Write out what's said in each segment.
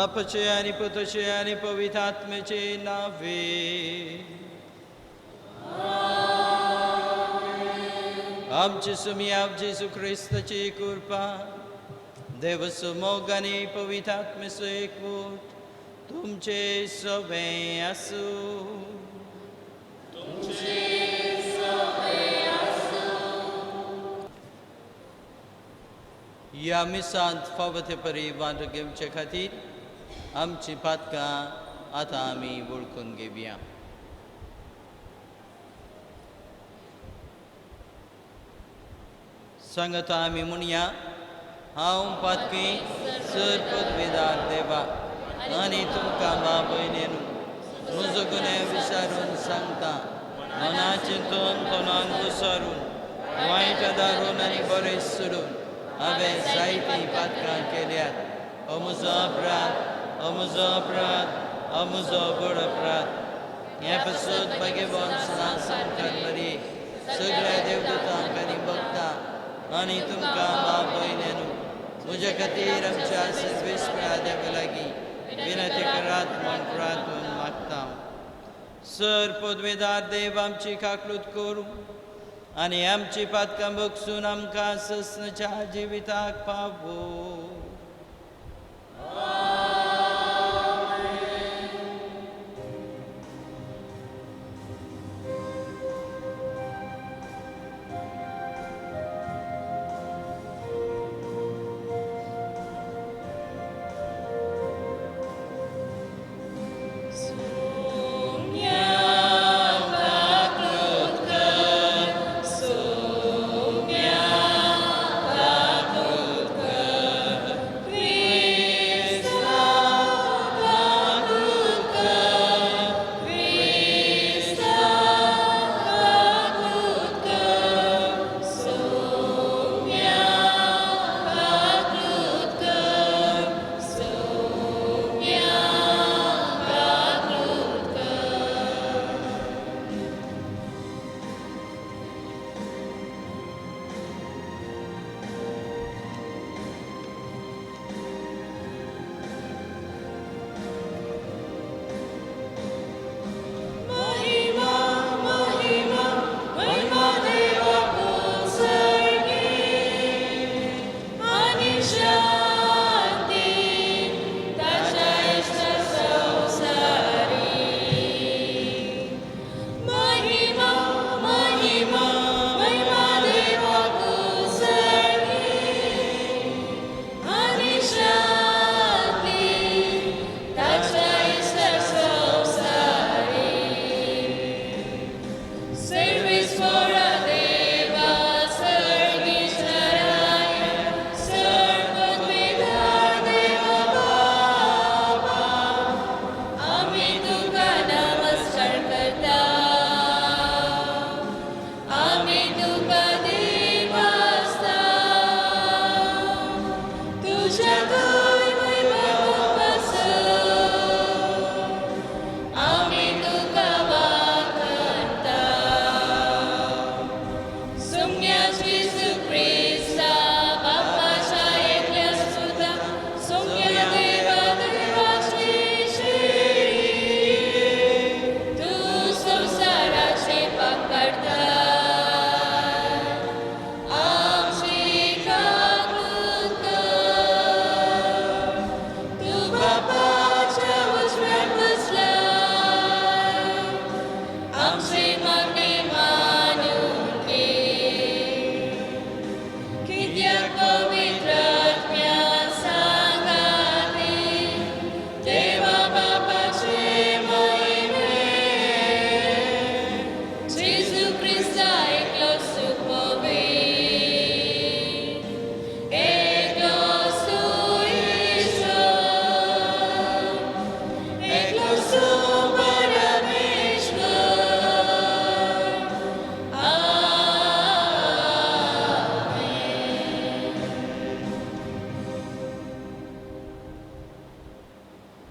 बापाचे आणि पुत्राचे आणि पवित्र आत्म्याचे नावे. आमचे स्वामी जेसू ख्रिस्ताची कृपा, देवसमोग आणि पवित्र आत्म्याचो एकवट तुमचे सगळे असो. या मिसांत फावो ते परी वांटो घेवचे खातीर आमची पातकां आतां आमी वळखून घेवया. सांगता आमी म्हणया, हांव पातकी सर पदवीदार देवा आनी तुमकां बाब भयणीनो म्हजो गुन्हे विचारून सांगता. मना चिंतून तोंडान घुसरून वायट दारून आनी बरें सोडून हांवें जायतीं पातकां केल्यात. हो म्हजो अपराध, हो म्हजो अपराध, हो म्हजो व्हड अपराध. हे पासून भगवान संकर मरी सगळ्या देवदूतांक आनी भक्तांक आनी तुमकां बाब भयणीनो म्हज्या खातीर आमच्या सर्वेस्परा देवा लागीं विनंती करात म्हूण प्रार्थून मागता. सर पदवेदार देव आमची काकलूत करूं आनी आमची पातकां बगसून आमकां ससनाच्या जिविताक पावो.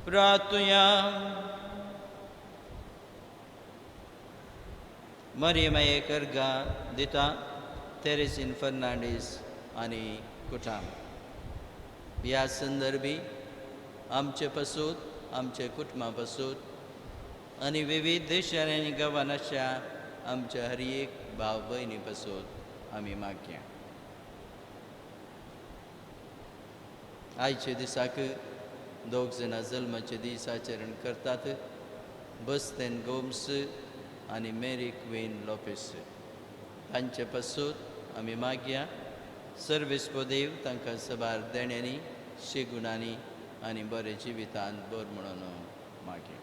प्रार्थूया. मरियमाये करगा दिता तेरेसीन फर्नांडीस आनी कुटाम. ह्या संदर्भी आमचे पासून आमचे कुटुंबा पासून आनी विविध देशांनी आनी गांवांत अशा आमच्या हर एक भाव भयणी पासून आमी मागया. आयचे दिसाक दोग जाणां जल्माचे दीस आचरण करतात. बस्तेन गोम्स आनी मेरी क्वीन लोपेस. तांचे पासून आमी मागया. सर्वेस्पो देव तांकां सबार देण्यांनी शेगुणांनी आनी बरे जिवितांत बर म्हणून मागया.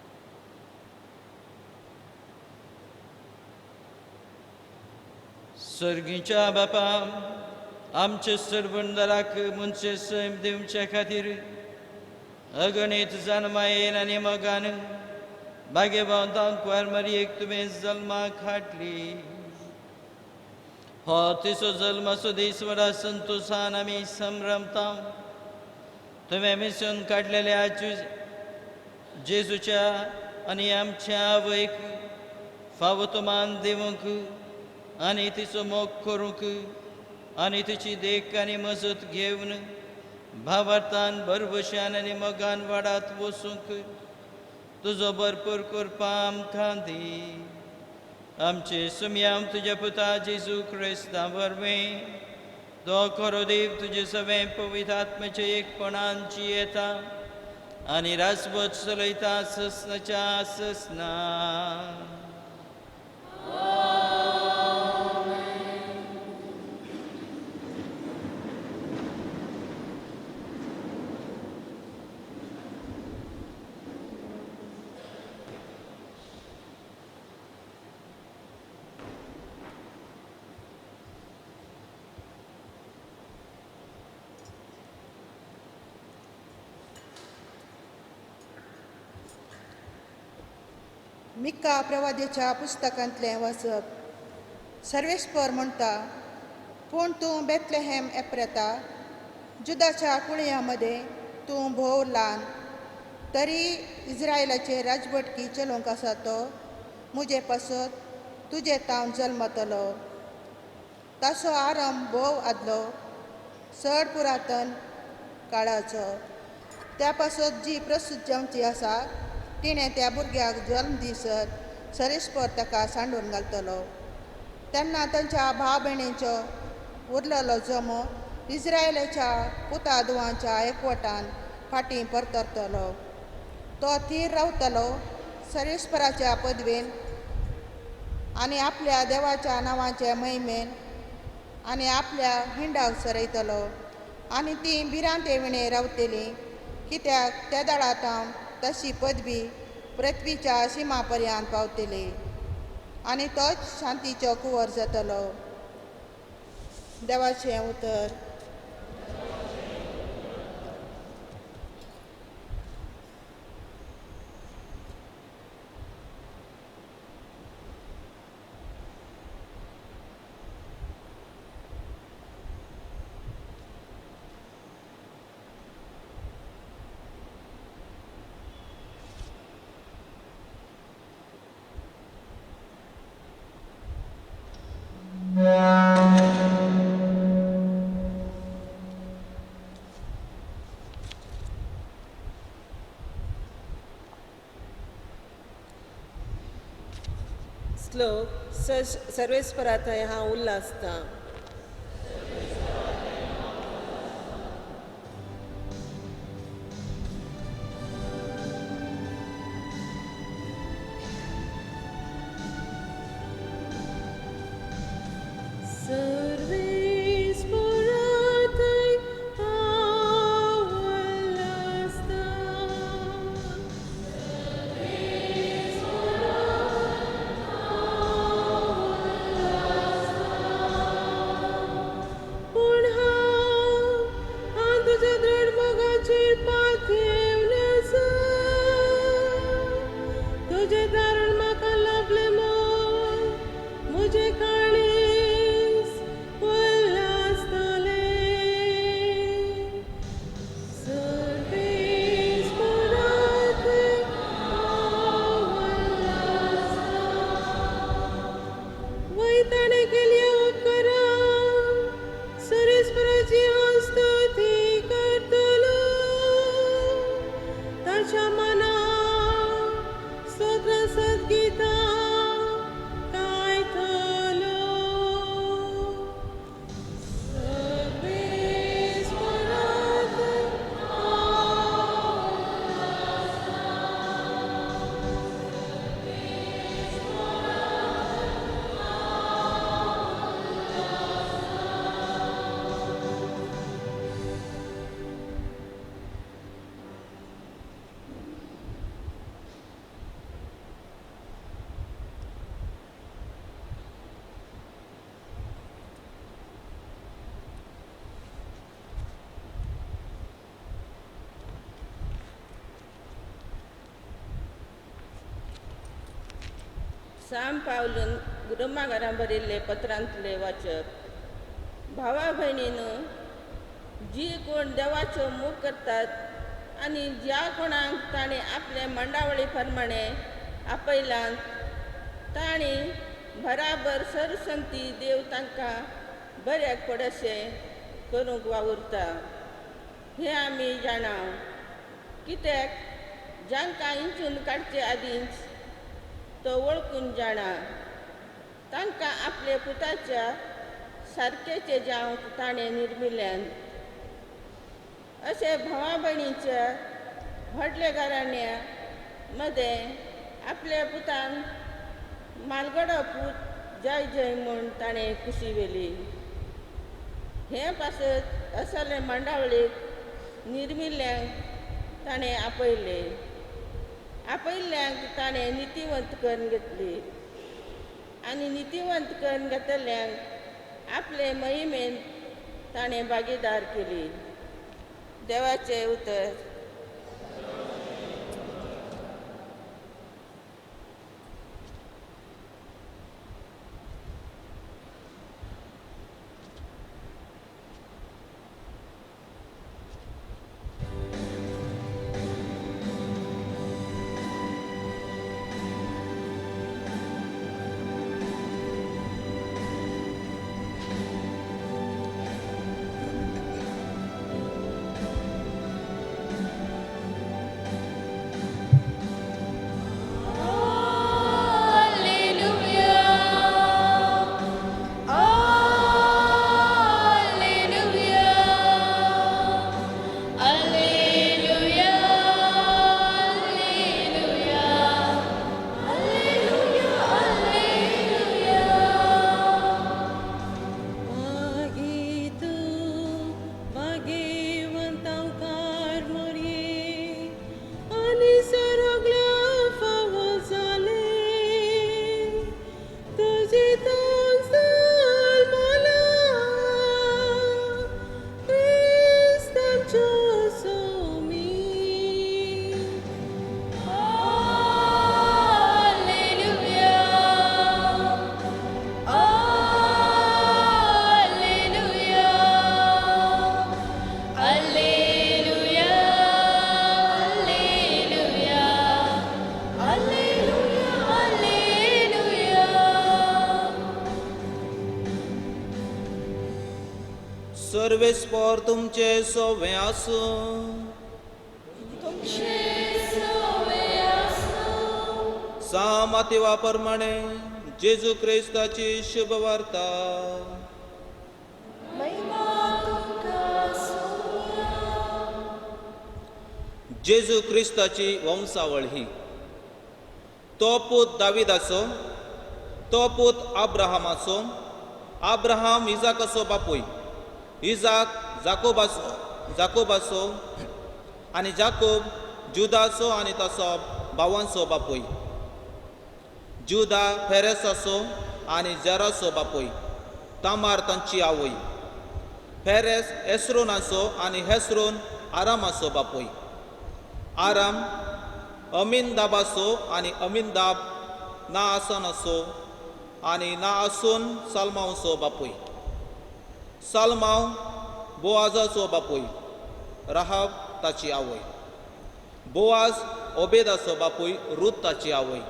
सर्गीच्या बापा, आमचे सर्वंदराक मुनचे सैम दिवचे खातीर अगणित जन्मायेन आनी मोगान भाग्यवंतांक कुंवार मरयेक तुवें जल्माक हाडली. हो तिचो जल्माचो दीस व्हडा संतोशान आमी संभ्रमता. तुवें मिसून काडलेल्या जेजूच्या आनी आमच्या आवयक फावो तो मान दिवंक आनी तिचो मोग करूंक आनी तिची देख आनी मजत घेवन भावार्थान बरभशान आनी मोगान वाडात वचूंक तुजो भरपूर करपा आमकां दी. आमचे सुमयाम तुज्या पुता जेजू क्रिस्ता वरवीं तो खरो देव तुजे सगळें पवित्र आत्म्याचे एकपणान जियेता आनी राजवट चलयता ससनाच्या ससना. मिका प्रवादीच्या पुस्तकांतलें वचप. सर्वेस्पर म्हणटा, पूण तूं बेथलेहेम एफ्राता, जुदाच्या कुळयामध्ये तूं भोव ल्हान, तरी इस्रायलाचे राजवटकी चलोवंक आसा तो म्हजे पासत तुजे तावन जल्मतलो. ताचो आरंभ भोव आदलो, चड पुरातन काळाचो. त्या पासत जी प्रसूत जावची आसा तिणें त्या भुरग्याक जल्म दिसत सर्वेस्पर ताका सांडून घालतलो. तेन्ना तांच्या भाव भयणींचो उरलेलो जमो इस्रायलाच्या पुतादुवांच्या एकवटान फाटीं परतरतलो. तो थीर रावतलो सर्वेस्पराच्या पदवेन आनी आपल्या देवाच्या नांवाचे महिमेन आनी आपल्या हिंडाक सरयतलो. आनी ती भिरांत येविणे रावतली, कित्याक त्या दाडातावन तशी पदवी पृथ्वीच्या सिमा पर्यंत पावतली आनी तोच शांतीचो कुंवर जातलो. देवाचें उतर. श्लोक सर्वेस्पराथंय हांव उल्हासता. Sarvesporatai साम पावलून रोमाकारां बरिल्ले पत्रांतले वाचप. भावा भयणीनं, जी कोण देवाचो मोग करतात आनी ज्या कोणाक ताणें आपले मंडावळी प्रमाणे आपयलां तांणी बराबर सरसंती देव तांकां बऱ्याक पडशें करूंक वावुरता. हें आमी जाणाव, कित्याक जांकां इंचून काडचे आदींच तो वळखून जाणा. तांकां आपले पुताच्या सारकेचे जावंक ताणें निर्मिल्यान. अशें भावा भयणीच्या व्हडले घराण्या मदें आपल्या पुतान मालगडो पूत जय जय म्हूण ताणें कुशी वेली. हें पासत असले मंडावळीक निर्मिल्ल्यांक ताणें आपयल्ल्यांक ताणें नितीवंत करून घेतली आनी नितीवंत करून घेतल्ल्यांक आपले मोहिमेंत ताणें भागीदार केली. देवाचें उतर. सर्वेस्पर तुमचे सोवे आसूं. सामातिवा प्रमाणे जेजू क्रिस्ताची शुभ वार्ता. जेजू क्रिस्ताची वंशावळ ही. तो पूत दाविदाचो, तो पूत अब्राहमाचो, अब्राहम इजाकाचो बापूय, इजाक जाकोबाचो आनी जाकोब जुदाचो आनी ताचो भावांचो बापूय, जुदा फेरेसाचो आनी जराचो बापूय, तामार तांची आवय, फेरेस हेस्रोनाचो आनी हेस्रोन आरामाचो बापूय, आराम अमिनदाबाचो आनी अमिनदाब नाआसोनाचो आनी नाआसोन साल्मावचो बापूय, साल्माव बोआजाचो बापूय, राहाब ताची आवय, बोआज ओबेदाचो बापूय, रूत ताची आवय,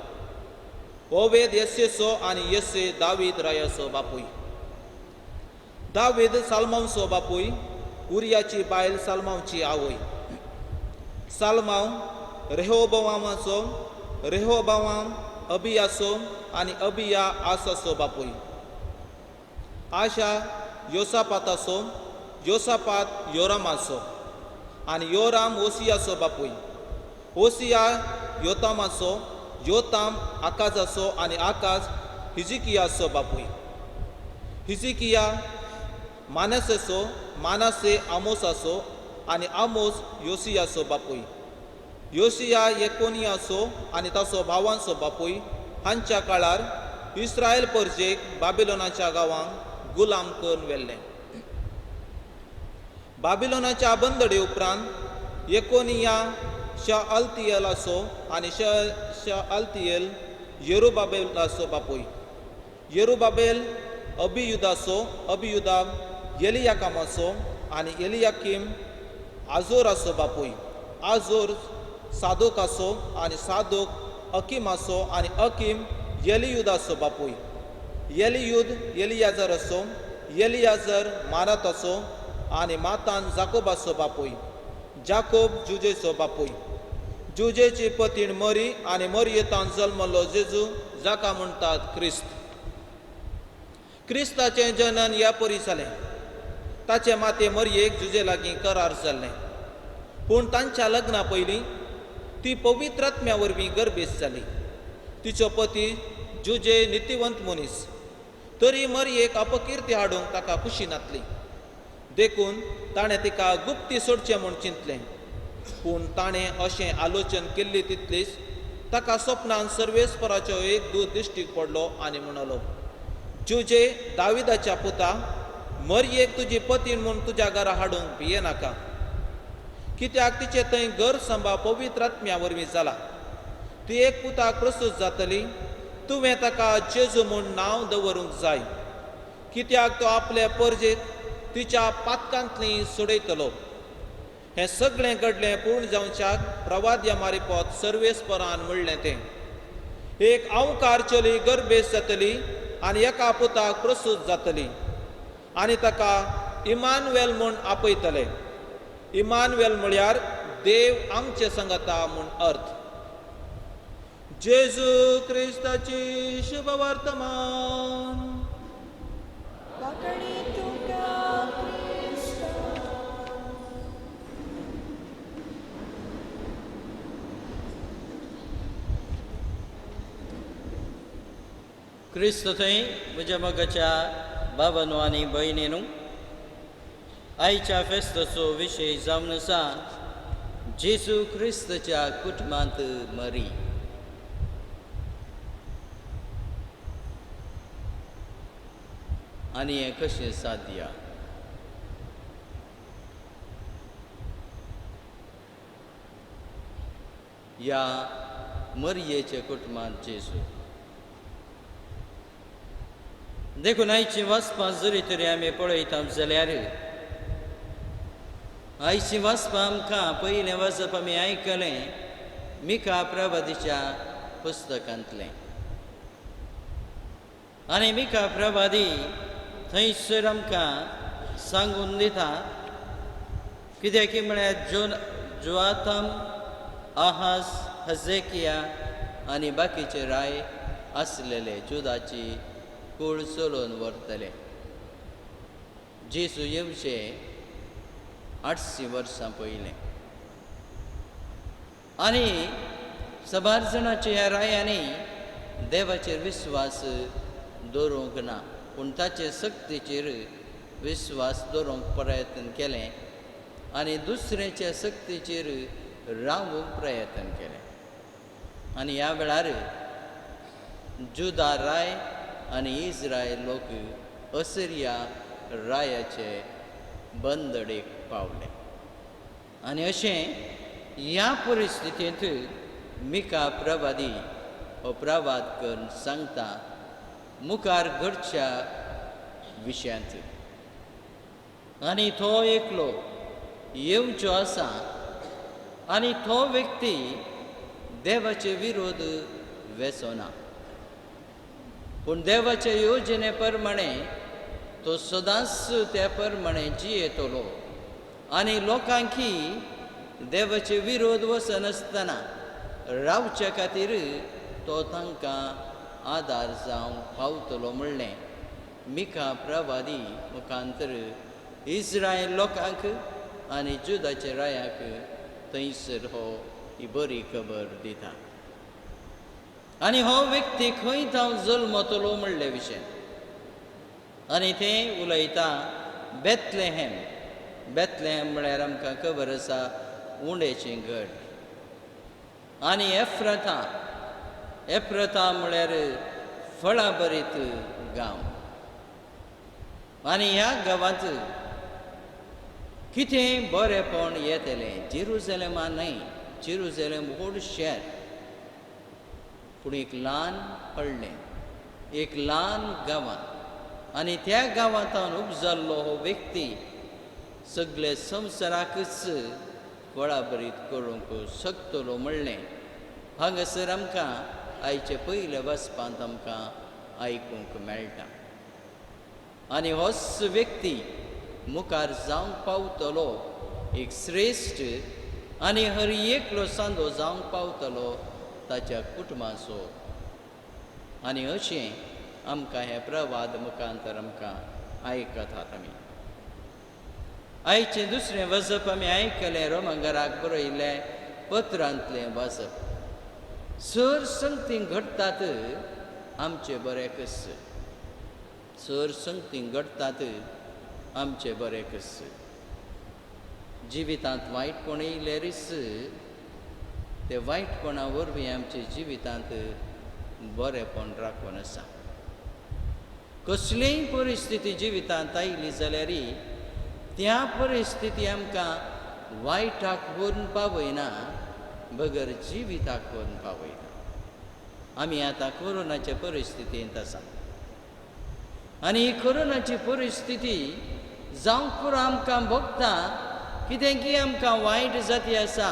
ओबेद येसेचो आनी येसे दावीद रायाचो बापूय, दावीद साल्मावचो बापूय, उरियाची बायल साल्मावची आवय, साल्माव रेहोबोवामाचो, रेहोबोवाम अबियाचो आनी अबिया आसाचो बापूय, आशा योसापाताचो, योसापात योरामाचो आनी योराम ओसियाचो बापूय, ओसिया योतामाचो, योताम आकाजाचो आनी आकाज हिजिकियाचो बापूय, हिजिकिया मानसेचो, मानसे आमोसाचो आनी आमोस योसियाचो बापूय, योसिया येकोनियाचो आनी ताचो भावांचो बापूय. हांच्या काळार इस्रायल परजेक बाबिलोनाच्या गांवांक गुलाम करून व्हेल्ले. बाबिलोनाच्या बंदडे उपरांत येकोनिया शाअल्तियेलाचो आनी शाअल्तियेल येरुबाबेलाचो बापूय. येरुबाबेल अबियुदाचो, अबियुदा एलियाकामाचो आनी एलियाकीम आजोराचो बापूय. आजोर सादोकाचो आनी सादोक अकिमाचो आनी अकीम एलियुदाचो बापूय. एलियूद एलियाजराचो, एलियाजर मानाताचो आनी मातान जाकोबाचो बापूय. जाकोब जुजेचो बापूय. जुजेची पतीण मरी आनी मरियेतान जल्मलो जेजू जाका म्हणटात क्रिस्त. क्रिस्ताचें जनन ह्या परी जालें. ताचे माते मरयेक जुजे लागीं करार जाल्लें. पूण तांच्या लग्ना पयलीं ती पवित्र आत्म्या वरवीं गर्भीत जाली. तिचो पती जुजे नितिवंत मनीस. तरी मरयेक अपकिर्ती हाडूंक ताका खुशी नासली. देखून ताणें तिका गुप्ती सोडचें म्हूण चिंतलें. पूण ताणें अशें आलोचन केल्ली तितलीच ताका सपनान सर्वेस्पराचो एक दूत दिश्टीक पडलो आनी म्हणलो, जुजे दाविदाच्या पुता, मरयेक तुजी पतीण म्हूण तुज्या घरा हाडूंक भियेनाका. कित्याक तिचे थंय घर सांबाळ पवित्र आत्म्या वरवीं जाला. ती एक पुताक प्रसूत जातली. तुवें ताका जेजू म्हूण नांव दवरूंक जाय. कित्याक तो आपले परजेक तिच्या पातकांतली सोडयतलो. हें सगळें घडलें पूर्ण जावच्याक प्रवाद्या मारिपोत सर्वेस्परान म्हणलें तें. एक आवकार चली गर्भेस जातली आनी एका पुताक प्रसूत जातली आनी ताका इमानुएल म्हूण आपयतले. इमानुएल म्हळ्यार देव आमचे संगता म्हूण अर्थ. जेजू क्रिस्ताची शुभ वर्तमान. वाकडी तुका क्रिस्ता. क्रिस्त थंय म्हज्या मोगाच्या बाबांनो आनी भयणींनो, आयच्या फेस्ताचो विशय जावन आसा जेजू क्रिस्ताच्या कुटुंबांत मरी. आनी हें कशें साध्य? ह्या मरयेच्या कुटुंबांत जेजू. देखून आयची वाचपां जरी तरी आमी पळयता जाल्यार आयची वाचपां आमकां पयलें वाचप आमी आयकलें मिका प्रवादीच्या पुस्तकांतलें. आनी मिका प्रवादी थंयसर आमकां सांगून दिता कित्याक म्हळ्यार जोआताम, आहाज, हजेकिया आनी बाकीचे राय आसलेले जुदाची कूळ चलोवन व्हरतले. जेजू येवचे 800 वर्सां पयलें. आनी सबार जाणांच्या ह्या रायांनी देवाचेर विस्वास दवरूंक ना, पूण ताचे सक्तीचेर विस्वास दवरूंक प्रयत्न केलें आनी दुसऱ्याच्या सक्तीचेर रावूंक प्रयत्न केलें. आनी ह्या वेळार जुदा राय आनी इस्रायल लोक असिरिया रायाचे बंदडेक पावले. आनी अशें ह्या परिस्थितींत मिका प्रवादी हो प्रवाद करून सांगता मुखार घडच्या विशयांत. आनी तो एकलो येवचो आसा आनी तो व्यक्ती देवाचे विरोध वेचना, पूण देवाचे योजने प्रमाणे तो सदांच त्या प्रमाणे जियेतलो आनी लोकांकी देवाचे विरोध वचनासतना रावचे खातीर तो तांकां आदार जावंक पावतलो म्हणलें मिका प्रवादी मुखांतर इस्रायल लोकांक आनी जुदाच्या रायाक थंयसर हो ही बरी खबर दिता. आनी हो व्यक्ती खंय जावन जल्मतलो म्हणले विशय. आनी तें उलयता बेथलेहेम. बेथलेहेम म्हळ्यार आमकां खबर आसा उंडेचें गड. आनी एफ्राता. एफ्राता म्हळ्यार फळां भरीत गांव. आनी ह्या गांवांत कितें बरेंपण येतलें. जेरुसलेमा न्हय, जेरुसलेम व्हड शहर. पूण एक ल्हान पडलें एक ल्हान गांवांत आनी त्या गांवांतावन उपजाल्लो हो व्यक्ती सगळे संवसाराकच बळाबरीत करूंक शकतलो म्हणलें हांगासर आमकां आयचे पयले वचपांत आमकां आयकूंक मेळटा. आनी होच व्यक्ती मुखार जावंक पावतलो एक श्रेश्ठ आनी हर एकलो सांदो जावंक पावतलो ताच्या कुटुंबाचो. आनी अशें आमकां हे प्रवाद मुखांतर आमकां आयकतात. आमी आयचें दुसरें वचप आमी आयकलें रोमांकाराक बरयल्लें पत्रांतलें वचप. सर संगतीं घडटात आमचे बरें कस, सर संगतीं घडटात आमचे बरें कस. जिवितांत वायटपण येयल्यारच ते वायटपणा वरवीं आमच्या जिवितांत बरेंपण राखून आसा. कसलीय परिस्थिती जिवितांत आयली जाल्यार त्या परिस्थिती आमकां वायटाक व्हरून पावयना बगर जिविताक व्हरून पावयना. आमी आतां कोरोनाचे परिस्थितींत आसा आनी ही कोरोनाची परिस्थिती जावंक पुरो आमकां भोगता. कितें की आमकां वायट जाती आसा,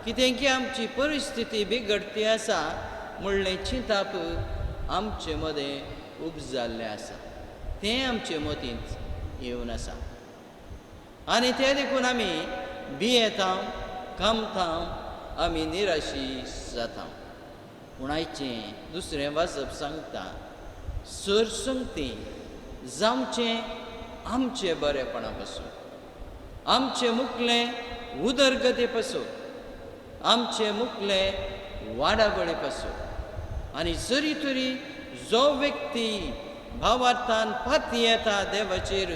कितें की आमची परिस्थिती बिगडती आसा म्हणलें चिंताप आमचे मदें उपजाल्लें आसा. तें आमचे मतींत येवन आसा आनी तें देखून आमी भियेता, कामता, आमी निराशी जाता. पूण आयचें दुसरें वाचप सांगता सरसंगतीं जावचें आमचे बरेपणा पासून, आमचे मुखलें उदरगते पासून, आमचे मुखलें वाडावळी पासून. आनी जरी तरी जो व्यक्ती भावार्थान पाती येता देवाचेर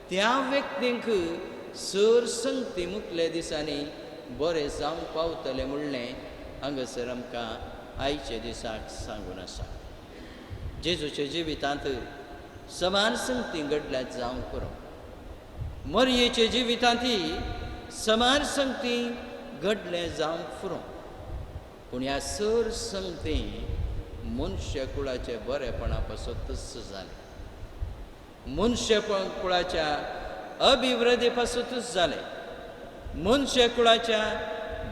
त्या व्यक्तींक सरसंगती मुखले दिसांनी बरें जावंक पावतलें म्हणलें हांगासर आमकां आयचे दिसाक सांगून आसा. जेजूच्या जिवितांत समान संगती घडल्यात जावंक पुरो. मरयेचे जिवितांतय समान संगती घडले जावंक पुरो. पूण ह्या सर संगती मनशा कुळाचे बरेपणा पासून तस जालें, मनशा कुळाच्या अभिवृद्धी पासूनच जालें, मनशा कुळाच्या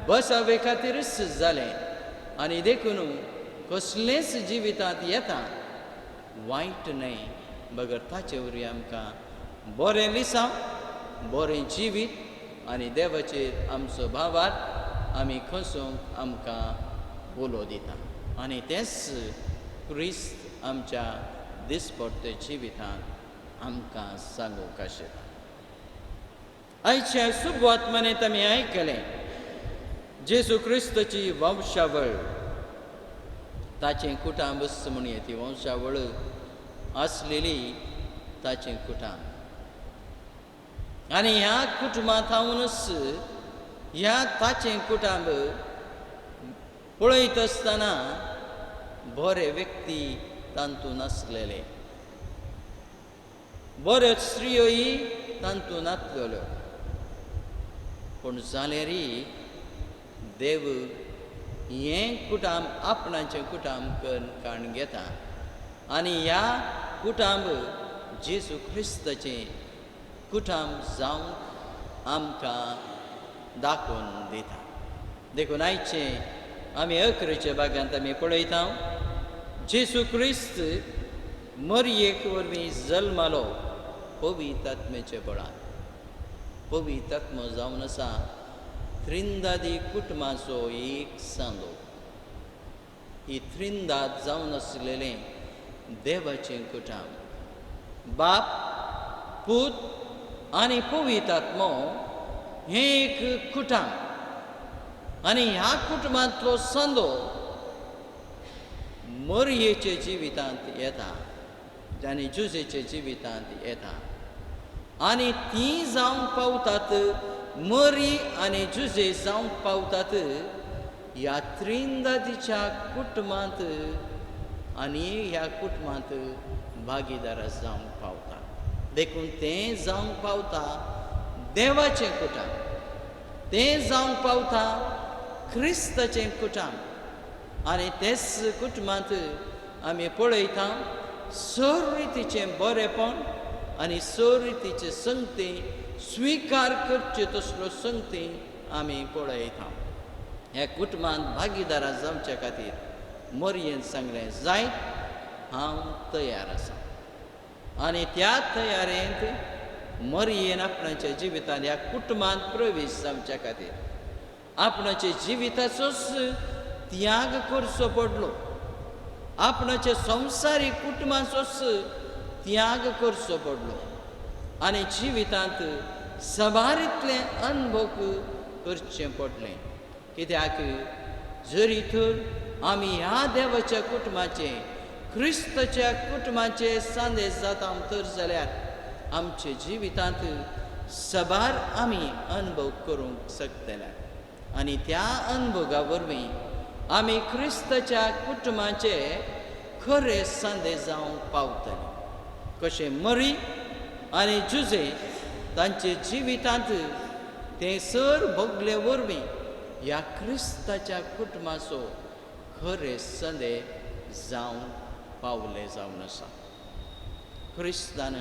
बसावे खातीरच जालें. आनी देखून कसलेंच जिवितांत येता वायट न्हय बगर ताचे वरवीं आमकां बरें लिसांव, बरें जिवीत आनी देवाचेर आमचो भावार्थ आमी खसूंक आमकां बोलो दिता. आनी तेंच क्रिस्त आमच्या दिसपट्टे जिवितांत आमकां सांगूंक आशिल्लें. आयच्या सुबवात्मानेत आमी आयकलें जेजू क्रिस्ताची वंशावळ, ताचें कुटुंब म्हणून ती वंशावळ आसलेली ताचें कुटुंब. आनी ह्या कुटुंबांत हांवूनच ह्या ताचें कुटुंब पळयत आसतना बरे व्यक्ती तांतून आसलेले, बऱ्यो स्त्रियोय तांतून आसलेल्यो. पूण जाल्यारय देव हें कुटुंब आपणाचें कुटुंब करून काण घेता आनी ह्या कुटुंब जेजू क्रिस्ताचें कुटुंब जावंक आमकां दाखोवन दिता. देखून आयचें आमी अकरेच्या भागांत आमी पळयता जेजू क्रिस्त मरयेक वरवीं जल्मालो पवित्र आत्मेचे बळान. पवित्र आत्मो जावन आसा त्रिंदादी कुटुंबाचो एक सांदो. ही त्रिंदाद जावन आसलेलें देवाचें कुटुंब. बाप, पूत आनी पवित्र आत्मो हें एक कुटुंब. आनी ह्या कुटुंबांतलो सांदो मरयेचे जिवितांत येता आनी जुजेचे जिवितांत येता. आनी ती जावंक पावतात, मरी आनी जुजे जावंक पावतात ह्या त्रिंदादीच्या कुटुंबांत आनी ह्या कुटुंबांत भागीदार जावंक पावता. देखून तें जावंक पावता देवाचें कुटुंब, तें जावंक पावता क्रिस्ताचें कुटुंब. आनी तेच कुटुंबांत आमी पळयता सर रितीचें बरेपण आनी सर रितीचे संगती स्विकार करचे तसलो संगती आमी पळयता. ह्या कुटुंबांत भागीदारां जावचे खातीर मरयेन सांगलें जायत हांव तयार आसां. आनी त्या तयारेंत मरयेन आपणाच्या जिवितांत ह्या कुटुंबांत प्रवेश जावच्या खातीर आपणाच्या जिविताचोच त्याग करचो पडलो. आपणाच्या संवसारीक कुटुंबाचोच त्याग करचो पडलो आनी जिवितांत सबारितलें अनुभव करचें पडलें. कित्याक जरी तर आमी ह्या देवाच्या कुटुंबाचे क्रिस्ताच्या कुटुंबाचे सांदेश जाता तर जाल्यार आमच्या जिवितांत सबार आमी अनुभव करूंक शकतले. आनी त्या अनुभवा वरवीं आमी क्रिस्ताच्या कुटुंबाचे खरे संदेश जावंक पावतले. कशें मरी आनी जुजे तांचे जिवितांत ते सर भोगले वरवीं ह्या क्रिस्ताच्या कुटुंबाचो खरे संदेश जावंक पावले जावन आसा. क्रिस्तान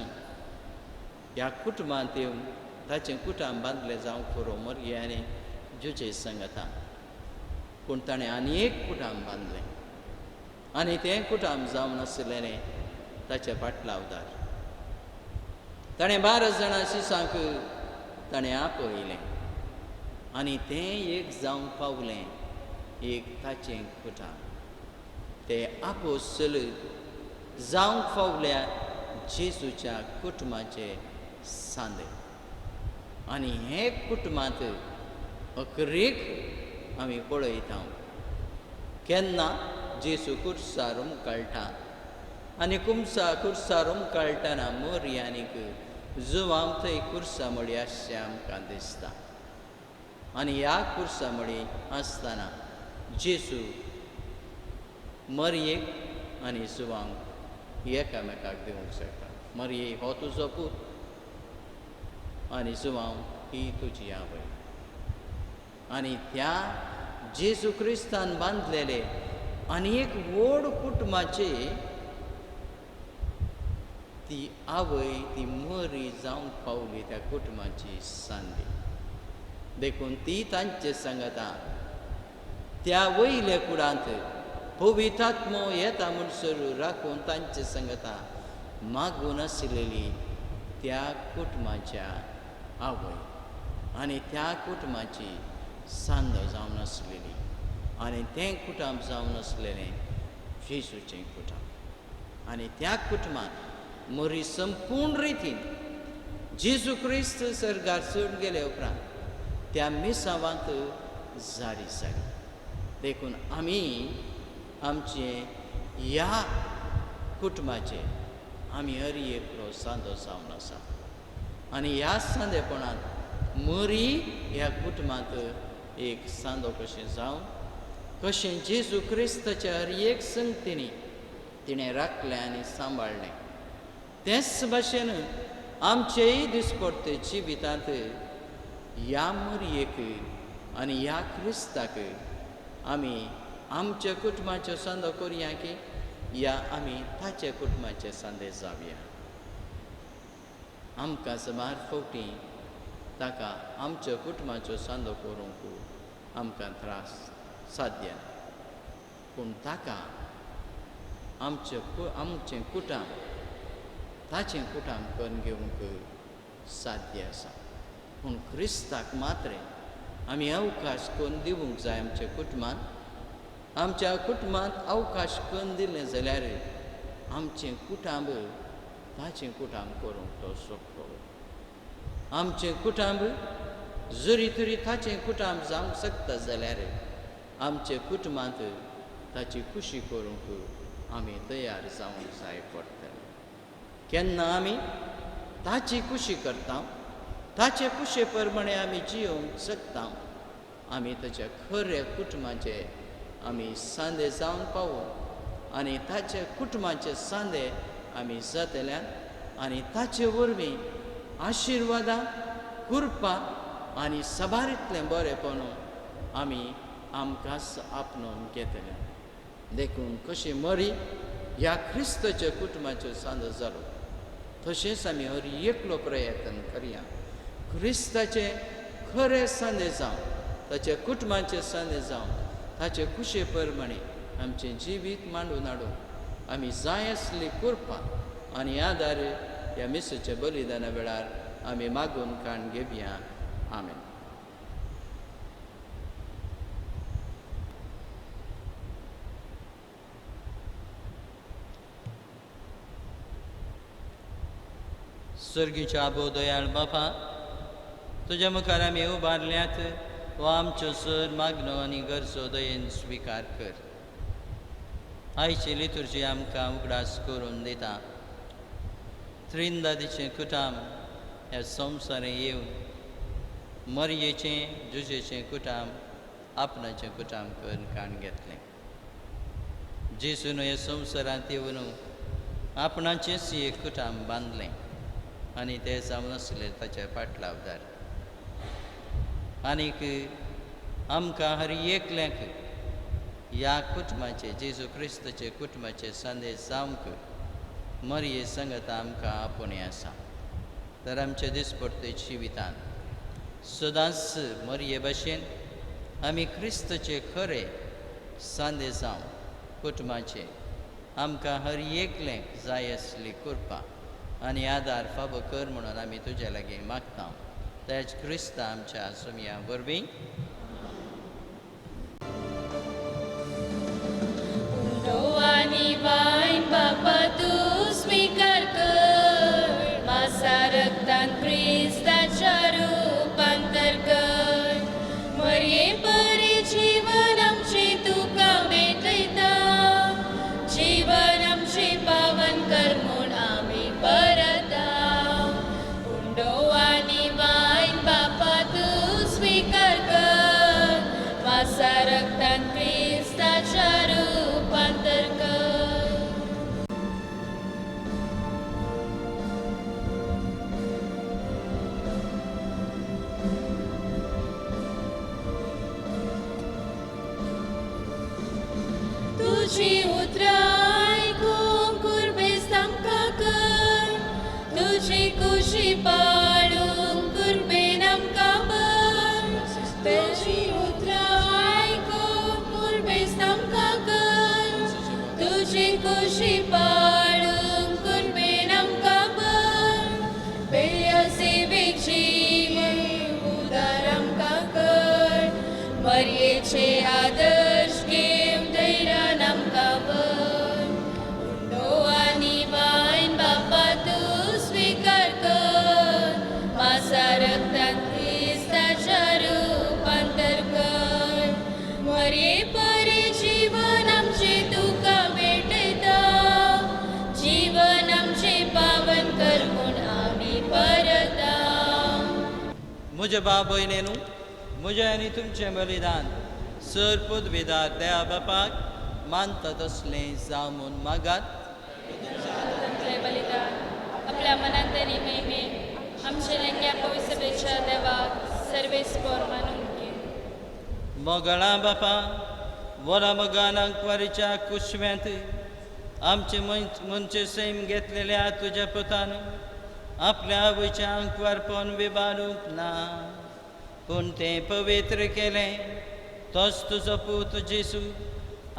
ह्या कुटुंबांत येवन ताचें कुटुंब बांदलें जावंक पुरो मरये आनी जुजे सांगता. पूण ताणें आनी एक कुटुंब बांदलें आनी तें कुटुंब जावन आसलेलें ताच्या पाटलावदार. ताणें 12 जाणां शिसांक ताणें आपयलें आनी तें एक जावंक पावलें एक ताचें कुटुंब. ते आपोस्तल जावंक पावल्या जेजूच्या कुटुंबाचे सांदे. आनी हे कुटुंबांत अकरेक आमी पळयता केन्ना जेजू खुर्सार कळटा आनी खुर्सार कळटना मरी आनीक जुवांव थंय खुर्सा मळी आसचें आमकां दिसता. आनी ह्या खुर्सा मळी आसतना जेजू मरयेक आनी जुवांक एकामेकाक दिवंक शकता. मरये हो तुजो पूत आनी जुवांव ही तुजी आवय. आनी त्या जेजू क्रिस्तान बांदलेले आनी एक व्हड कुटुंबाचे ती आवय ती मरी जावंक पावली त्या कुटुंबाची सांदी. देखून ती तांचे सांगता त्या वयले कुडांत पवित्र आत्मो येता म्हणसर राखून तांचे सांगता मागून आसलेली त्या कुटुंबाच्या आवय आनी त्या कुटुंबाची सांद जावन आसलेली आनी तें कुटुंब जावन आसलेलें जेजूचें कुटुंब. आनी त्या कुटुंबांत मरी संपूर्ण रितीन जेजू क्रिस्त सर्गार चड गेले उपरांत त्या मिसावांत जारी जाली. देखून आमी आमचे ह्या कुटुंबाचे आमी हर एक सांदो जावन आसा. आनी ह्या सांदेपणांत मरी ह्या कुटुंबांत एक सांदो कशें जावन कशें जेजू क्रिस्ताच्या हर एक संगतींनी तिणें राखलें आनी सांबाळलें तेच भाशेन आमचेय दिसपडते जिवितांत ह्या मरयेक आनी ह्या क्रिस्ताक आमी आमच्या कुटुंबाचो सांदो करुया की या आमी ताच्या कुटुंबाचे सांदे जावया. आमकां सबार फावटी ताका आमच्या कुटुंबाचो सांदो करूंक आमकां त्रास साध्य पूण ताका आमचें कुटुंब ताचें कुटुंब करून घेवंक साध्य आसा. पूण क्रिस्ताक मात्र आमी अवकाश करून दिवंक जाय. आमच्या कुटुंबांत आमच्या कुटुंबांत अवकाश करून दिलें जाल्यार आमचें कुटुंब ताचें कुटुंब करूंक तो शकतो. आमचें कुटुंब जरी तरी ताचें कुटुंब जावंक शकता जाल्यार आमच्या कुटुंबांत ताची खुशी करूंक आमी तयार जावंक जाय पडटलें. केन्ना आमी ताची खुशी करता ताचे खुशे प्रमाणे आमी जियोंक शकता. आमी ताच्या खऱ्या कुटुंबाचे आमी सांदे जावन पावूं आनी ताच्या कुटुंबाचे सांदे आमी जातल्यान आनी ताचे वरवीं आशिर्वादां कृपा आनी सबारितलें बरेपण आमी आमकांच आपणावन घेतलें. देखून कशी मरी ह्या क्रिस्ताच्या कुटुंबाचो सांदो जालो तशेंच आमी हर एकलो प्रयत्न करया क्रिस्ताचे खरे सांदे जावन ताच्या कुटुंबाचे सांदे जावन ताचे कुशे प्रमाणे आमचें जिवीत मांडून हाडूंक आमी जाय आसली करपा आनी आदार ह्या मिसाच्या बलिदाना वेळार आमी मागून काण घेवया आमेन. स्वर्गीच्या आबो दयाळ बापा तुज्या मुखार आमी उबारल्यात हो आमचो सर मागणो आनी गरजो दयेन स्विकार कर. आयची लितुर्जी आमकां उगडास करून दिता. त्रिंदादीचें कुटाम ह्या संवसारांत येवन मरयेचें जुजेचें कुटाम आपणाचें कुटाम करून काण घेतलें. जेसून ह्या संवसारांत येवन आपणाचेंच एक कुटाम बांदलें आनी तें जावन आसलें ताच्या पाटलावदार. आनीक आमकां हर एकल्याक ह्या कुटुंबाचे जेजू क्रिस्ताचे कुटुंबाचे संदेश जावंक मरये संगत आमकां आपोवणें आसा. तर आमच्या दिसपट्टे जिवितान सदांच मरये भाशेन आमी क्रिस्ताचे खरे संदेश जावन कुटुंबाचे आमकां हर एकल्याक जाय आसली करपा आनी आदार फाबो कर म्हणून आमी तुज्या लागीं मागता. तेच क्रिस्ता आमच्या सुमया वरवीं आनी वायन बापा तूं स्वीकार कर मासा रक्तान क्रिस्ताच्या रूपांतर कर. मरये परी जीवन आमचे तुका भेटयता जीवन आमचे पावन कर म्हूण आमी परता. हुंडो आनी वायन बापा तूं स्वीकार कर मासा रक्तान क्रिस्ताच्या रूपांतर कर. तुझी उतरां आयकून कुर्बेस्त आमकां कर तुजी कुशी पाळूंक कुर्बेन आमकां भर. तुजी उतरां आयकून कुर्बेस्त आमकां कर तुजी कुशी पाळूंक कुर्बेन आमकां भर. बेळ्या सेवेक जीवन उदार आमकां कर मरयेचे आदर्श घेवन धैर्यान आमकां भर. हुंडो आनी वायन बापा तूं स्वीकार कर मासा रक्तान क्रिस्ताच्या रूपांतर कर. मरये परी जीवन आमचे तुका भेटयता जीवन आमचे पावन कर म्हूण आमी परता. म्हज्या बाब भयणेनू म्हजें आनी तुमचें बलिदान सर पदवीदार देवा बापाक मानता तसलें जावं म्हूण मागात. तुमचें बलिदान आपल्या मनांत आनी मेहमेन आमचे लेंग्या पवित्रतेच्या देवाक सर्वेस्पर मानून घे. मोगळा बापा वरा मोगानाक वरच्या कुशव्यांत आमचे मनचे सैम घेतलेल्या तुज्या पुतान आपल्या आवयच्या अंकवारपण विबारूंक ना पूण तें पवित्र केलें. तोच तुजो पूत जेसू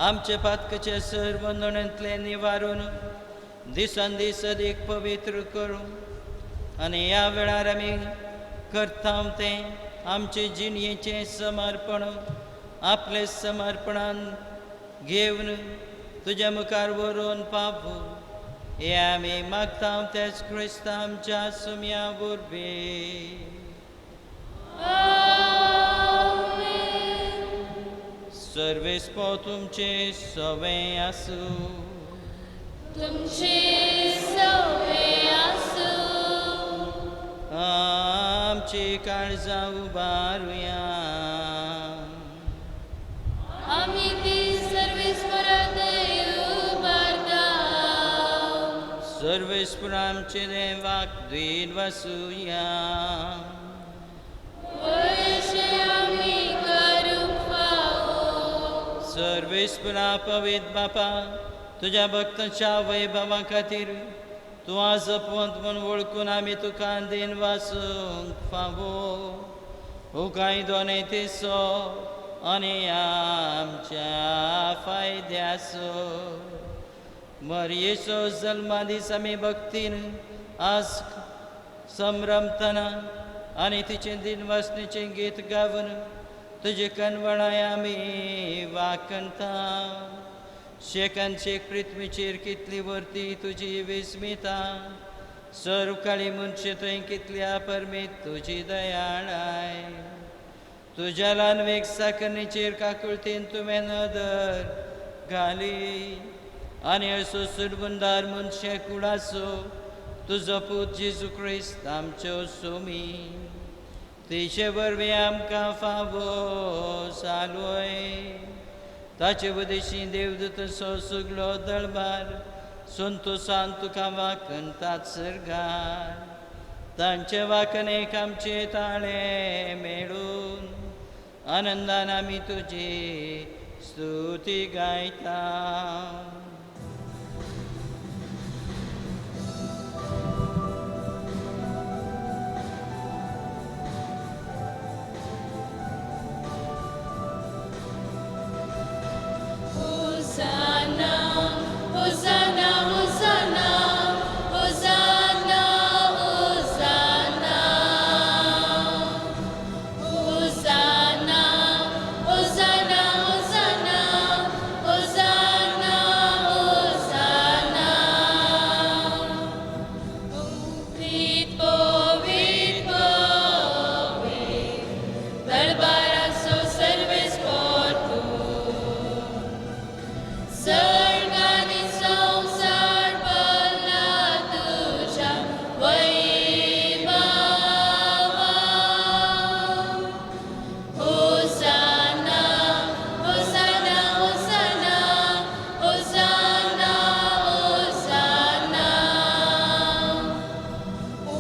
आमचे पातकाचे सर्व नोंदणींतले निवारून दिसान दीस अदीक पवित्र करूं आनी ह्या वेळार आमी करता तें आमचे जिणयेचें समर्पण आपले समर्पणान घेवन तुज्या मुखार व्हरून पावू. हे आमी मागता तेच क्रिस्ता आमच्या सुमया वरवीं. सर्वेस्पो तुमचे सवें आसूं. तुमचे सवें आसूं. आमची काळजां उबारुया. आमी ती सर्वेस्पराक उबारता. सर्वेस्पर आमचे देवाक द्वीन वासुया. वयशे आमी करूंक फावो. सर्वेस्परा पवित्र बापा, तुझ्या भक्तांच्या वैभवा खातीर तूं आज अपवंत म्हूण वळखून आमी तुका दिन वासूंक फावो. हो कांय दोनय तेसो आनी आमच्या फायद्याचो. मरयेचो जल्मा दीस आमी भक्तीन आज संभ्रमतना आनी तिचे दिन वासणेचें गीत गावन तुजे कनवळाय आमी वाकणता. शेकांचे पृथ्वीचेर कितली वर्ती तुजी विस्मिता. सर्व काळी मनशे थंय कितल्या परमीत तुजी दयाळाय. तुज्या ल्हान साखरणेचेर काकुळतीन तुवें नदर घाली आनी असो सुरबुंदार मनशे कुळाचो तुजो पूत जेजू क्रिस्त आमच्यो सोमी. तिचे वरवीं आमकां फावो जालोय. ताचे वदेशी देवदूत सो सुगलो दळबार संतोशान तुका वाकणतात सरगार. तांचे वाकणेक आमचे ताळे मेळून आनंदान आमी तुजी स्तुती गायता. Hosanna, Hosanna, Hosanna, Hosanna, Hosanna. Hosanna, Hosanna, Hosanna, Hosanna, Hosanna. Povit, povit, povit, darbaraso serves por tu. Sargani संसार भरला तुझ्या Vaibhava. Hosanna, Hosanna, Hosanna, Hosanna, Hosanna.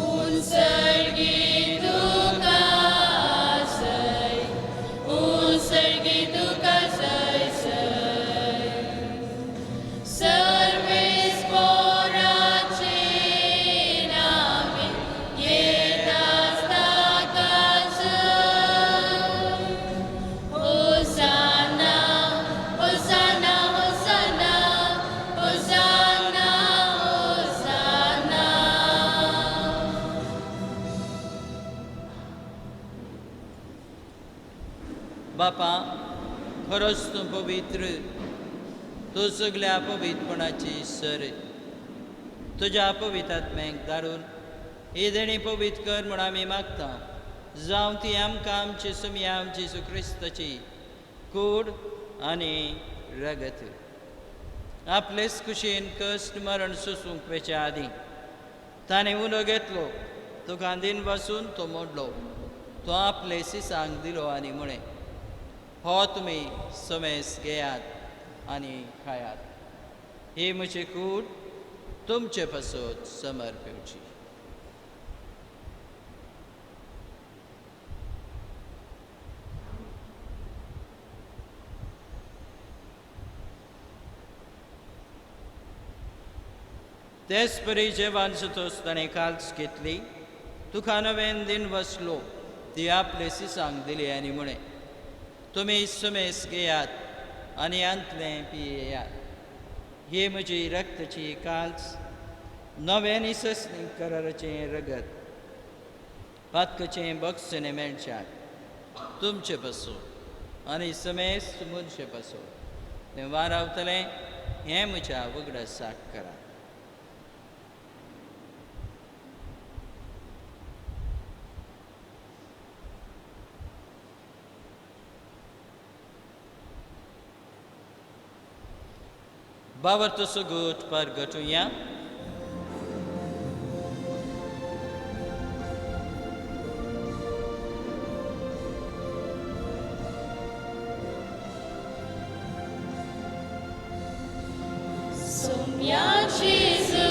Unsargi tuka say, unsargi tuka say say. Sarves पोराचे नामे येताच ताकाच. Hosanna, Hosanna, Hosanna, Hosanna, Hosanna. बापा, खरोच तूं पवित्र. तूं सगळ्या पवित्रपणाची सर. तुज्या पवित्र आत्म्याक धाडून ही देणी पवित्र कर म्हूण आमी मागता. जावं ती आमकां आमची सुमी आमची जेजू क्रिस्ताची कूड आनी रगत. आपलेच कुशीन कश्ट मरण सोसूंक वेच्या आदीं ताणें उलो घेतलो. तुका दिन बसून तो मोडलो. तो आपले सिसांक दिलो आनी म्हणें, हो तुमी समेस घेयात आनी खायात. ही म्हजी कूड तुमचे पासत समर्पिवची. तेच परी जेवण सुतोस ताणें काल्स घेतली. तुका नवें दिन बसलो. ती आपले सिसांक दिली आनी म्हणें, तुमी समेस घेयात आनी अंतलें पियेयात. ही म्हजी रक्ताची काल्स नवें निससणी कराराचें रगत. पातकाचें बक्षणे मेळच्याक तुमचे पासो आनी समेस मनशे पासो तें वारावतलें. हें म्हज्या वगडा साक करा. Bawarto sugut pargatunya. Sumya Jesu,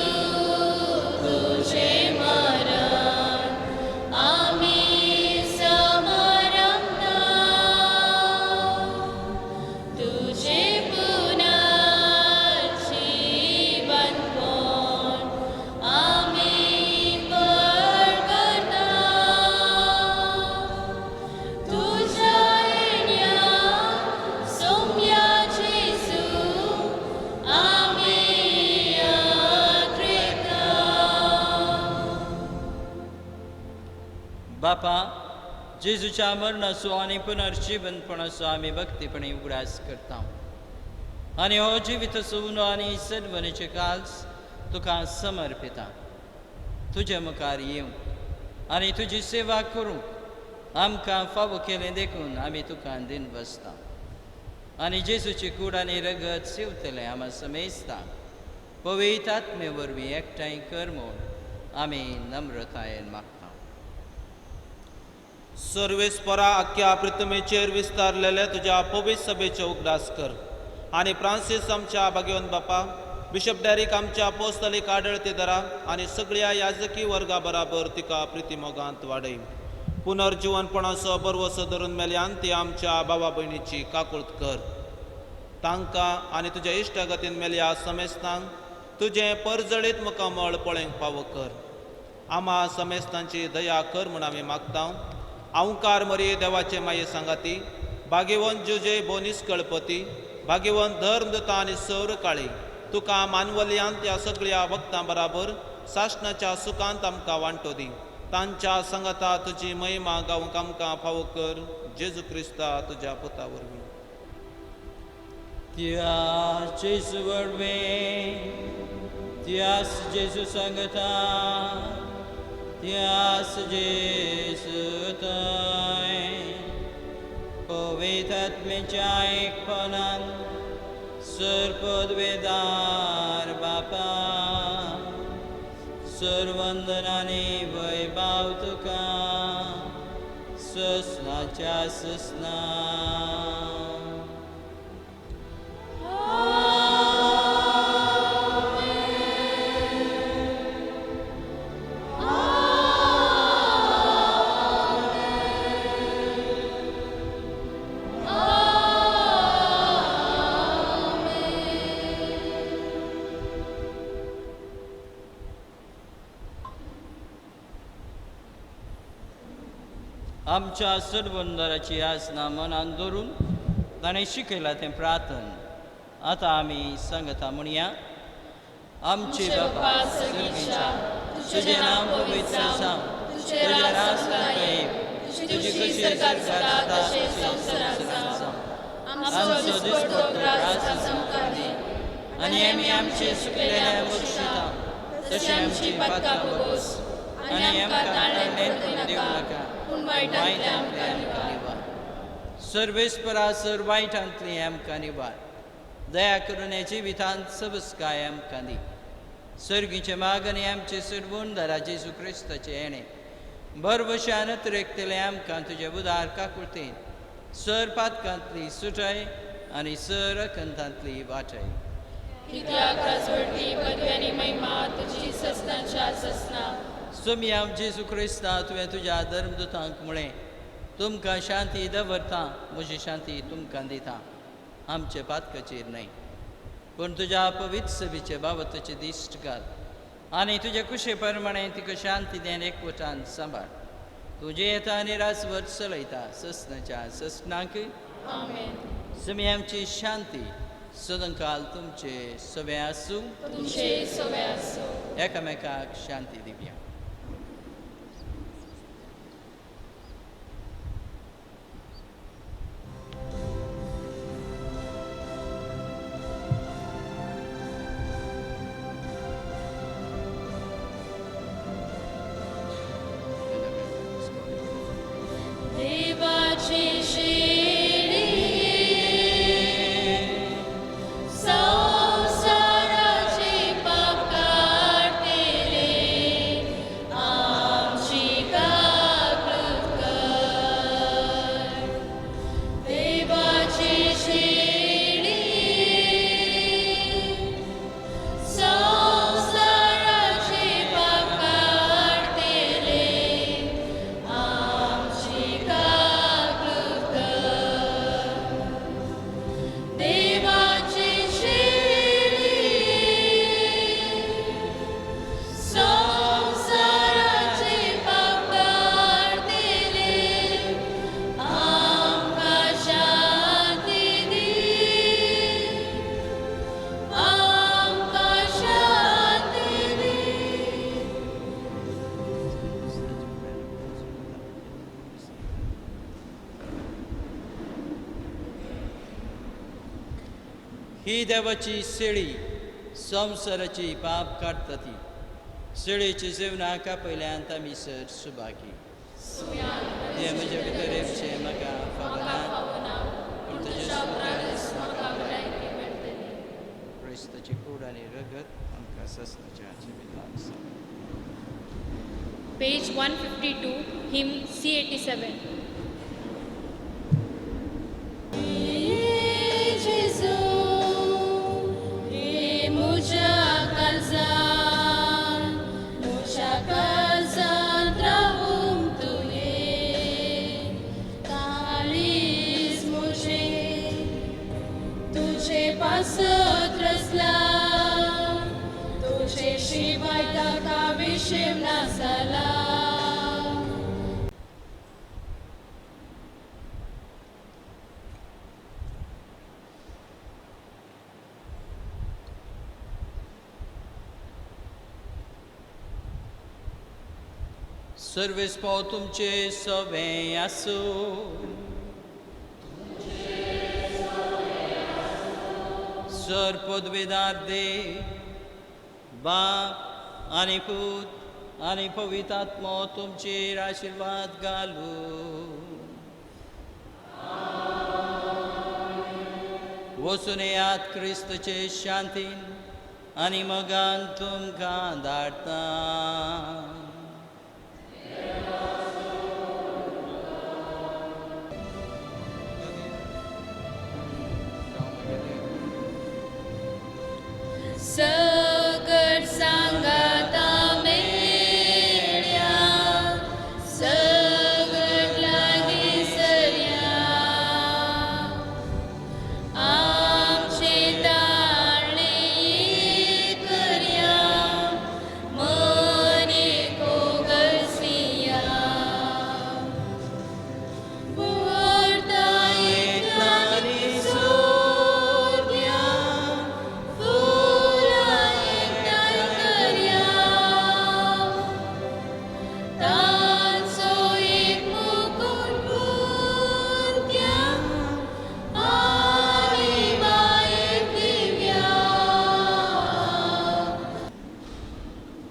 tuje maran, ami samaramna. Tuje बापा, जेजूच्या मरणाचो आनी पुनर्जीवनपणाचो आमी भक्तीपणे उगडास करता आनी हो जिवीत सुनो आनी सडवणेचे काल्स तुका समर्पिता. तुजे मुखार येवं आनी तुजी सेवा करूंक आमकां फावो केलें देखून आमी तुका दिन बसता आनी जेजूची कूड आनी रगत सेवतलें आमी समेजता. पवित्र आत्मे वरवीं एकठांय कर म्हूण आमी नम्रतायेन मागता. सर्वेस्परा आख्या पृथ्वीचेर विस्तारलेल्या तुज्या पवित्र सभेचो उगडास कर आनी फ्रांसीस आमच्या भाग्यवंत बापा, बिशप डॅरिक आमच्या अपोस्तलीक आडळतेदारा आनी सगळ्या याजकी वर्गा बराबर तिका प्रितीमोगांत वाडय. पुनर्जीवनपणाचो बरवसो धरून मेल्यान ती आमच्या भावा भयणीची काकुळट कर. तांकां आनी तुज्या इश्टागतीन मेल्या समेस्तांक तुजें परजळीत मुखामळ पळोवंक फावो कर. आम्हा समेस्तांची दया कर म्हूण आमी मागता. आवकार मरी देवाचे माये सांगाती, भाग्यवंत जुजे बोनीस कळपती, भाग्यवंत धर्मदता आनी सौर काळी, तुका मानवल्यांत त्या सगळ्या भक्तां बराबर सासणाच्या सुखांत आमकां वांटो दी. तांच्या संगता तुजी महिमा गावंक आमकां फावो कर. जेजू क्रिस्ता तुज्या पुता वरवीं. त्या जेजू वरवीं, त्यास जेजू सांगता, त्यास जेजू थंय, पवित्र आत्मेच्या एकपणान सरपदवेदार बापा, सर्वंदनानी वैभाव तुका ससनाच्या ससना. आमच्या सर्वंदराची आसना मनान धरून ताणें शिकयलां तें प्रार्थन आतां आमी सांगता म्हणया. आमचे बापा सर्गीच्या, तुजें नांव पवित्र जावं, तुजें राज येवं, तुजी कशी सरकार जाता तशें संवसारांत जावं. आमचो दिसपट्टो त्रास आमकां दी आनी आमी आमचे चुकलेल्या बक्षिता तशें आमची पातकां भोगोस आनी आमकां ताळ्यान दिवं नाका पूण वायटांतल्यान आमकां निवार. सर्वेस्परा सर वायटांतली आमकां निवार. दया करून हे जिवितांत सबस्काय आमकां दी. सर्गीचे मागणी आमचे सर्वोंदारा जेजू क्रिस्ताचे येणे बरवशान रेखतले आमकां तुजे उदार काकुळतेन सर पातकांतली सुटाय आनी सर अखंतांतली वाटाय. कित्याक राजवटी पदवी आनी महिमा तुजी ससनाच्या ससना. सोम्या जेजू क्रिस्ता तुवें तुज्या धर्मदुतांक म्हळें, तुमकां शांती दवरता, म्हजी शांती तुमकां दिता. आमचे पातकाचेर न्हय पूण तुज्या पवित्र सभेचे बाबतीचे दिश्ट घाल आनी तुजे कुशे प्रमाणे तिका शांती देन एकवटान सांबाळ. तुजे येता आनी रासवर चलयता ससनाच्या ससनाक. आमेन. सगळ्यांची शांती सदांकाल तुमचे सवे आसूं. तुमचे सवे आसूं. एकामेकाक शांती दिवया. देवाची शेळी संसाराचे पाप काढलेले ही देवाची शेळी संवसाराची पाप काडटा ती शेळीची जेवणाका पयल्यांत आमी सर सुभागी ते म्हजे भितर येवचे म्हाका फावना पूण तुजे सुत्रांत म्हाका भलायकी मेळटली क्रिस्ताची कूड आनी रगत आमकां ससनाच्या जिवितांत सांग Page 152, hymn C87. Jesu, mucha calzan trahum tule, calis muche, तुझे पासत रसला, तुझे शिवाय ताका विषय नासला. सर्वेस्पो तुमचे सवें आसूं सर पदवीदार दे बाप आनी पूत आनी पवित्र आत्मो तुमचेर आशिर्वाद घालूं वचून येयात क्रिस्तचे शांतीन आनी मोगान तुमकां धाडटा सगळ सांगाता मेळ्या सगळ लागीं सरया आमचे ताळणे करया मने कोगसिया बोरता एकतानी सोद्या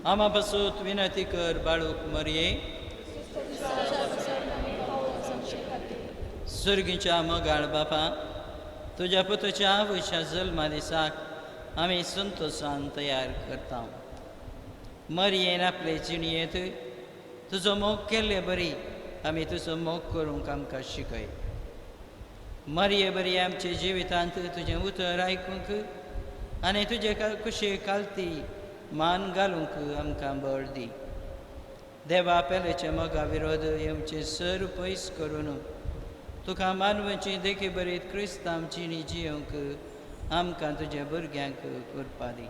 आमा पासून विनंती कर बाळूक मरये सुर्गीच्या मोगाळ बापा तुज्या पुताच्या वयच्या जल्मा दिसाक आमी संतोशान तयार करता मरयेन आपले जिणयेंत तुजो मोग केल्ले बरी आमी तुजो मोग करूंक आमकां शिकय मरये बरी आमच्या जिवितांत तुजें उतर आयकूंक आनी तुजे कुशे कालती मान घालूंक आमकां बळ दी देवा पेलेच्या मोगा विरोध येवचे सर पयस करून तुका मानवाची देखी बरीत क्रिस्तांची जियोंक आमकां तुज्या भुरग्यांक करपा दी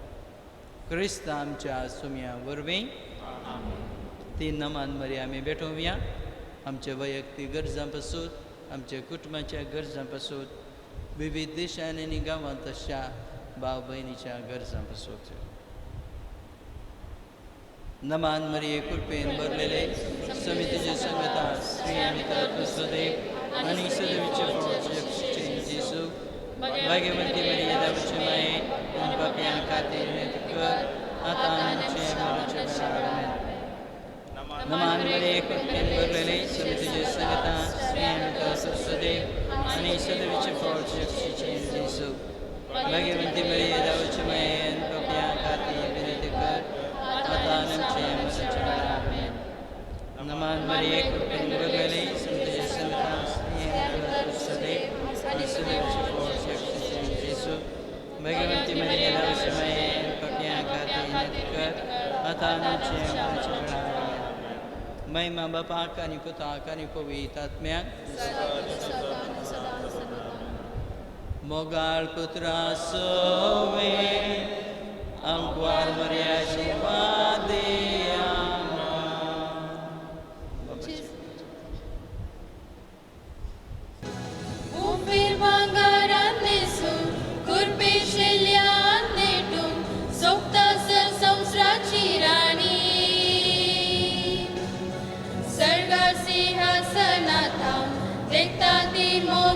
क्रिस्त आमच्या सुम्या वरवीं ती नमान मरी आमी भेटोवया आमच्या वैयक्तीक गरजां पासून आमच्या कुटुंबाच्या गरजां पासून विविध देशांनी आनी गांवांत अशा भाव भयणीच्या गरजां पासून नमान मरिये कृपेन भरलेले समितीचे संगता श्री आमी सदैव आनी सदैवचे फळाचे जेसू भाग्यवंती मरिये देवाचे माये आनी पापयां खातीर विनंती कर आतां आमचे मरणाच्या वेळार नमान मरिये कृपेन भरलेले समितीचे संगता श्री आमी सदैव आनी सदैवचे फळाचे जेसू भाग्यवंती मरिये देवाचे माये आनी पापयां खातीर विनंती कर नमान मरिये कृपेन भरलेले समितीचे संगता सदैव आनी सदैवचे फळाचे जेसू भाग्यवंती मरिये देवाचे माये आनी पापयां खातीर विनंती कर आतां आमचे मरणाच्या वेळार महिमा बापाक आनी पुताक आनी पवित्र आत्म्याक मोगाळ पुत्रा सोवे आमकां मर्याची वादिया Upir bangaran nesun, kurpe shelyan netum, sokta sar samsrachi rani. Sarga sihasanata, dekta ti mo